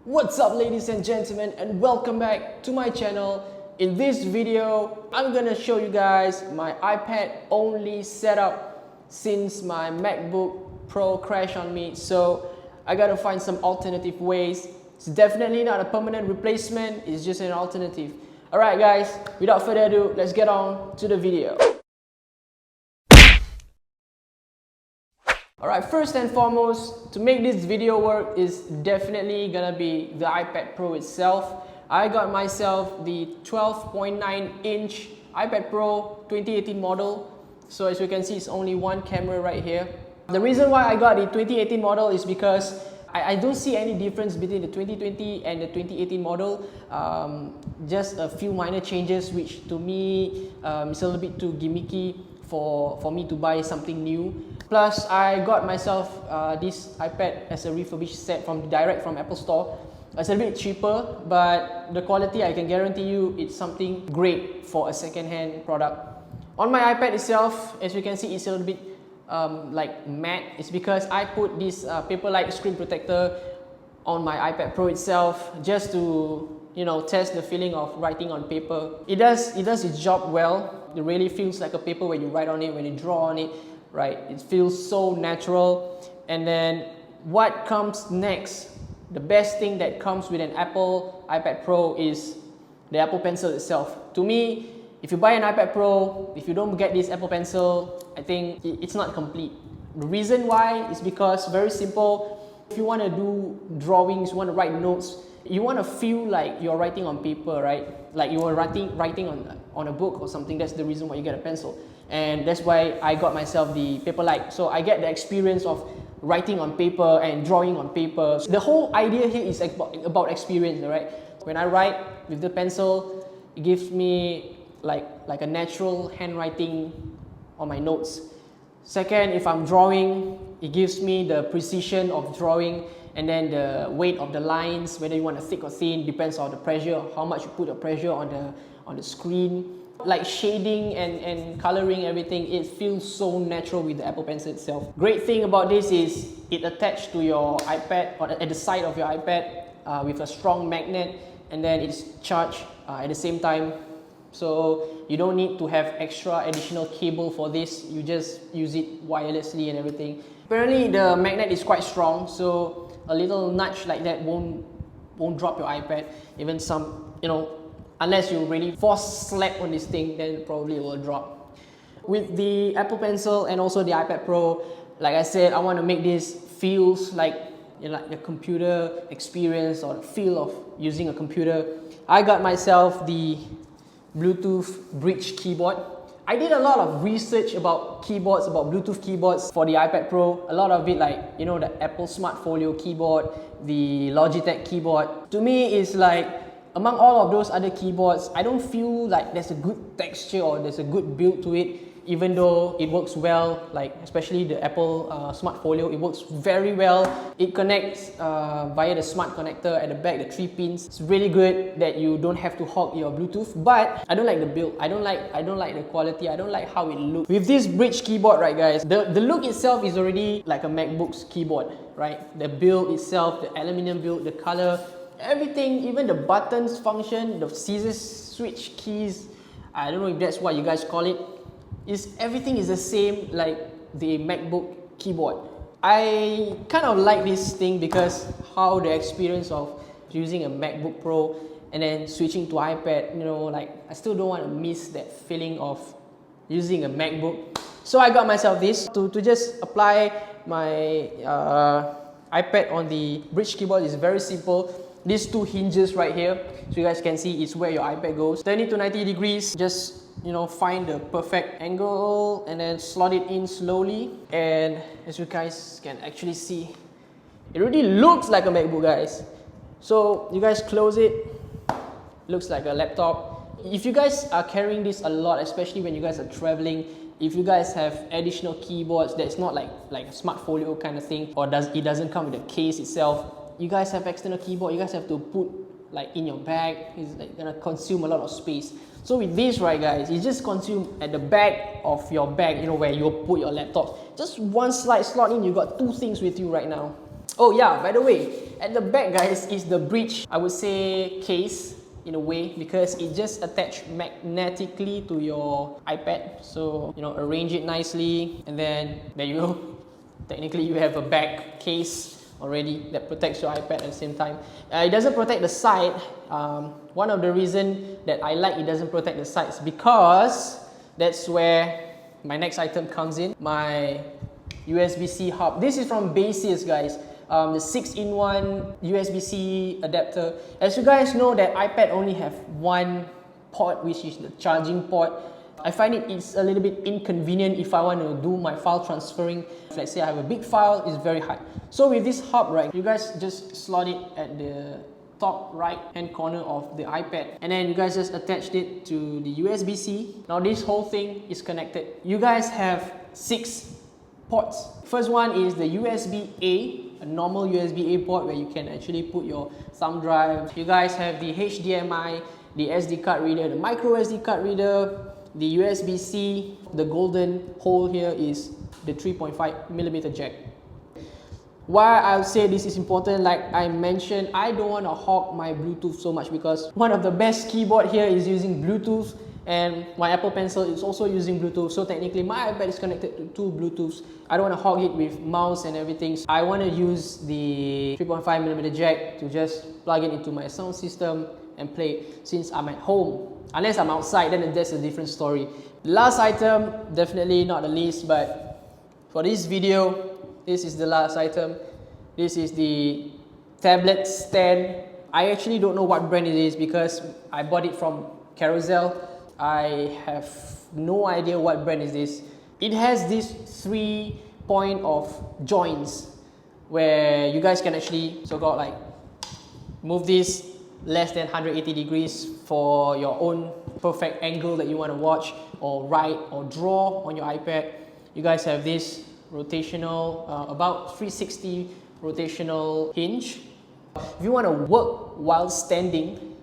What's up, ladies and gentlemen, and welcome back to my channel. In this video, I'm gonna show you guys my iPad only setup since my MacBook Pro crashed on me. So I gotta find some alternative ways. It's definitely not a permanent replacement, it's just an alternative. Alright guys, without further ado, let's get on to the video. Alright, first and foremost, to make this video work is definitely gonna be the iPad Pro itself. I got myself the 12.9-inch iPad Pro 2018 model. So as you can see, it's only one camera right here. The reason why I got the 2018 model is because I don't see any difference between the 2020 and the 2018 model. Just a few minor changes which to me is a little bit too gimmicky for me to buy something new. Plus, I got myself this iPad as a refurbished set direct from Apple Store. It's a bit cheaper, but the quality, I can guarantee you, it's something great for a second-hand product. On my iPad itself, as you can see, it's a little bit like matte. It's because I put this Paperlike screen protector on my iPad Pro itself just to test the feeling of writing on paper. It does its job well. It really feels like a paper when you write on it, when you draw on it, right? It feels so natural. And then what comes next? The best thing that comes with an Apple iPad Pro is the Apple Pencil itself. To me, if you buy an iPad Pro, if you don't get this Apple Pencil, I think it's not complete. The reason why is because, very simple, if you want to do drawings, you want to write notes, you want to feel like you're writing on paper, right? Like you are writing on a book or something. That's the reason why you get a pencil. And that's why I got myself the Paperlike. So I get the experience of writing on paper and drawing on paper. So the whole idea here is about experience, right? When I write with the pencil, it gives me like a natural handwriting on my notes. Second, if I'm drawing, it gives me the precision of drawing, and then the weight of the lines, whether you want it thick or thin, depends on the pressure, how much you put the pressure on the screen. Like shading and coloring everything, it feels so natural with the Apple Pencil itself. Great thing about this is it attached to your iPad or at the side of your iPad with a strong magnet, and then it's charged at the same time. So you don't need to have extra additional cable for this. You just use it wirelessly and everything. Apparently the magnet is quite strong, so a little nudge like that won't drop your iPad. Even some, unless you really force slap on this thing, then probably it will drop. With the Apple Pencil and also the iPad Pro, like I said, I want to make this feels like like the computer experience or the feel of using a computer. I got myself the Bluetooth bridge keyboard. I did a lot of research about keyboards, about Bluetooth keyboards for the iPad Pro. A lot of it like, the Apple Smart Folio keyboard, the Logitech keyboard. To me, it's like, among all of those other keyboards, I don't feel like there's a good texture or there's a good build to it, even though it works well, like especially the Apple Smart Folio, it works very well. It connects via the smart connector at the back, the 3 pins. It's really good that you don't have to hog your Bluetooth, but I don't like the build. I don't like the quality. I don't like how it looks. With this bridge keyboard, right guys, the look itself is already like a MacBook's keyboard, right? The build itself, the aluminum build, the color, everything, even the buttons function, the scissor switch keys, I don't know if that's what you guys call it, everything is the same like the MacBook keyboard. I kind of like this thing because how the experience of using a MacBook Pro and then switching to iPad, like I still don't want to miss that feeling of using a MacBook. So I got myself this to just apply my iPad on the bridge keyboard. Is very simple. These two hinges right here, so you guys can see, it's where your iPad goes. Turn it to 90 degrees, just find the perfect angle and then slot it in slowly. And as you guys can actually see, it really looks like a MacBook, guys. So you guys close it, looks like a laptop. If you guys are carrying this a lot, especially when you guys are traveling, if you guys have additional keyboards that's not like a Smart Folio kind of thing, or it doesn't come with a case itself, you guys have external keyboard, you guys have to put like in your bag. It's like gonna consume a lot of space. So with this, right guys, you just consume at the back of your bag, where you put your laptop. Just one slot in, you got two things with you right now. Oh yeah, by the way, At the back, guys, is the bridge, I would say, case in a way, because it just attached magnetically to your iPad. So, you know, arrange it nicely, and then there you go. Technically, you have a back case already that protects your iPad at the same time. It doesn't protect the side. One of the reasons that I like it doesn't protect the sides, because that's where my next item comes in, my USB-C hub. This is from Basis, guys. The 6-in-1 USB-C adapter. As you guys know, that iPad only have one port, which is the charging port. I find it's a little bit inconvenient if I want to do my file transferring. If let's say I have a big file, it's very hard. So with this hub, right, you guys just slot it at the top right hand corner of the iPad, and then you guys just attached it to the USB-C. Now this whole thing is connected. You guys have 6 ports. First one is the USB-A, a normal USB-A port where you can actually put your thumb drive. You guys have the HDMI, the SD card reader, the micro SD card reader, the USB-C. The golden hole here is the 3.5mm jack. Why I would say this is important, like I mentioned, I don't want to hog my Bluetooth so much, because one of the best keyboard here is using Bluetooth, and my Apple Pencil is also using Bluetooth. So technically my iPad is connected to 2 Bluetooths. I don't want to hog it with mouse and everything. I want to use the 3.5mm jack to just plug it into my sound system and play since I'm at home. Unless I'm outside, then that's a different story. Last item, definitely not the least, but for this video, this is the last item. This is the tablet stand. I actually don't know what brand it is because I bought it from Carousel. I have no idea what brand is this. It has these 3 point of joints where you guys can actually so-called like move this less than 180 degrees for your own perfect angle that you want to watch or write or draw on your iPad. You guys have this rotational, about 360 rotational hinge. If you want to work while standing,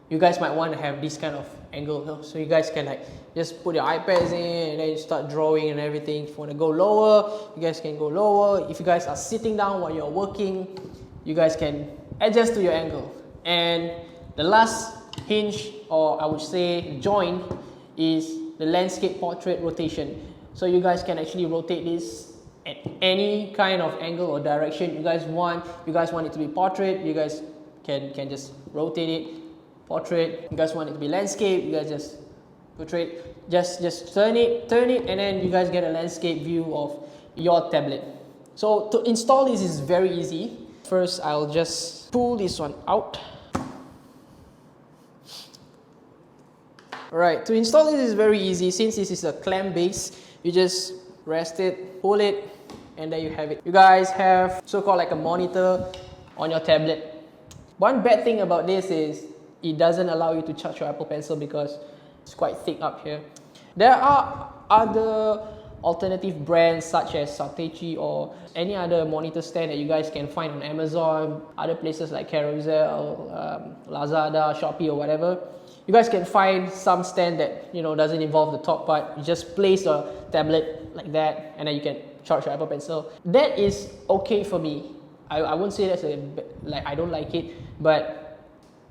you guys might want to have this kind of angle, so you guys can like just put your iPads in and then you start drawing and everything. If you want to go lower, you guys can go lower. If you guys are sitting down while you're working, you guys can adjust to your angle. And the last hinge, or I would say joint, is the landscape portrait rotation. So you guys can actually rotate this at any kind of angle or direction you guys want. You guys want it to be portrait, you guys can just rotate it. Portrait, you guys want it to be landscape, you guys just portrait, just turn it, and then you guys get a landscape view of your tablet. So to install this is very easy. First, I'll just pull this one out. Alright, to install this is very easy. Since this is a clamp base, you just rest it, pull it, and there you have it. You guys have so-called like a monitor on your tablet. One bad thing about this is it doesn't allow you to charge your Apple Pencil because it's quite thick up here. There are other alternative brands such as Satechi or any other monitor stand that you guys can find on Amazon, other places like Carousel, Lazada, Shopee or whatever. You guys can find some stand that, you know, doesn't involve the top part. You just place a tablet like that and then you can charge your Apple Pencil. That is okay for me. I won't say that's like I don't like it, but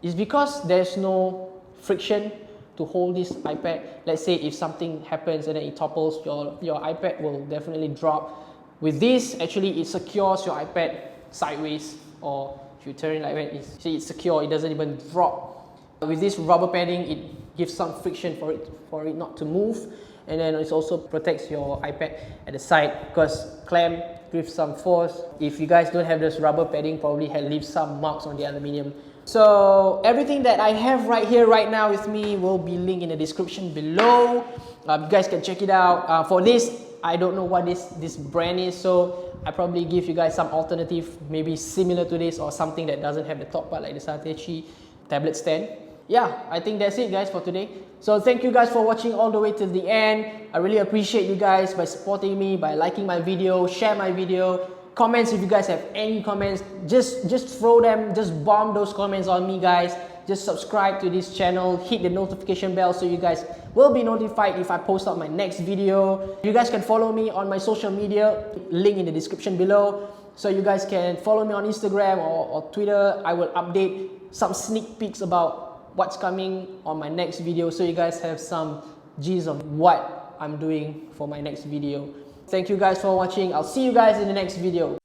it's because there's no friction to hold this iPad. Let's say if something happens and then it topples, your iPad will definitely drop. With this, actually it secures your iPad sideways, or if you turn it like that, it's secure, it doesn't even drop. With this rubber padding, it gives some friction for it not to move, and then it also protects your iPad at the side because clamp gives some force. If you guys don't have this rubber padding, probably leave some marks on the aluminium. So everything that I have right here right now with me will be linked in the description below. You guys can check it out. For this, I don't know what this brand is, so I probably give you guys some alternative, maybe similar to this or something that doesn't have the top part like the Satechi tablet stand. Yeah, I think that's it guys for today. So thank you guys for watching all the way to the end. I really appreciate you guys by supporting me, by liking my video, share my video. Comments, if you guys have any comments, just throw them, just bomb those comments on me guys. Just subscribe to this channel, hit the notification bell so you guys will be notified if I post out my next video. You guys can follow me on my social media, link in the description below. so you guys can follow me on Instagram or Twitter. I will update some sneak peeks about what's coming on my next video, so you guys have some gist of what I'm doing for my next video. Thank you guys for watching. I'll see you guys in the next video.